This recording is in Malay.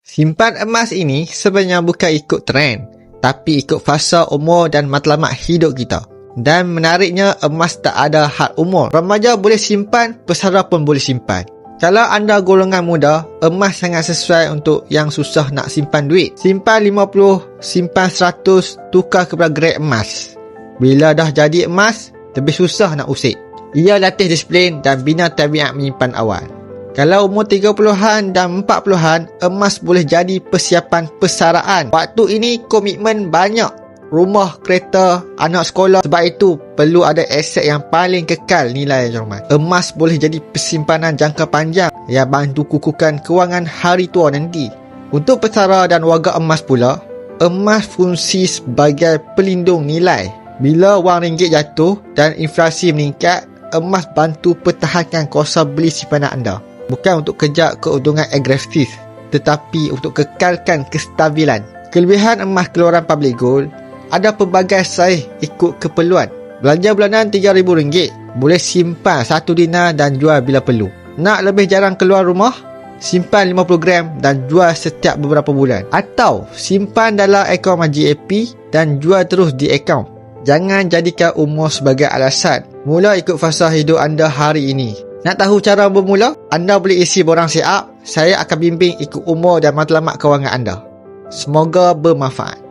Simpan emas ini sebenarnya bukan ikut trend, tapi ikut fasa umur dan matlamat hidup kita. Dan menariknya, emas tak ada had umur. Remaja boleh simpan, pesara pun boleh simpan. Kalau anda golongan muda, emas sangat sesuai untuk yang susah nak simpan duit. Simpan 50, simpan 100, tukar kepada grade emas. Bila dah jadi emas, lebih susah nak usik. Ia latih disiplin dan bina tabiat menyimpan awal. Kalau umur 30-an dan 40-an, emas boleh jadi persiapan persaraan. Waktu ini komitmen banyak. Rumah, kereta, anak sekolah. Sebab itu perlu ada aset yang paling kekal nilai Rahman. Emas boleh jadi persimpanan jangka panjang yang bantu kukuhkan kewangan hari tua nanti. Untuk pesara dan warga emas pula, emas fungsi sebagai pelindung nilai. Bila wang ringgit jatuh dan inflasi meningkat, emas bantu pertahankan kuasa beli simpanan anda. Bukan untuk kejar keuntungan agresif, tetapi untuk kekalkan kestabilan. Kelebihan emas keluaran public gold, ada pelbagai saiz ikut keperluan. Belanja bulanan RM3,000, boleh simpan 1 dinar dan jual bila perlu. Nak lebih jarang keluar rumah, simpan 50 gram dan jual setiap beberapa bulan. Atau simpan dalam akaun MGAP dan jual terus di akaun. Jangan jadikan umur sebagai alasan. Mula ikut fasa hidup anda hari ini. Nak tahu cara bermula? Anda boleh isi borang siap. Saya akan bimbing ikut umur dan matlamat kewangan anda. Semoga bermanfaat.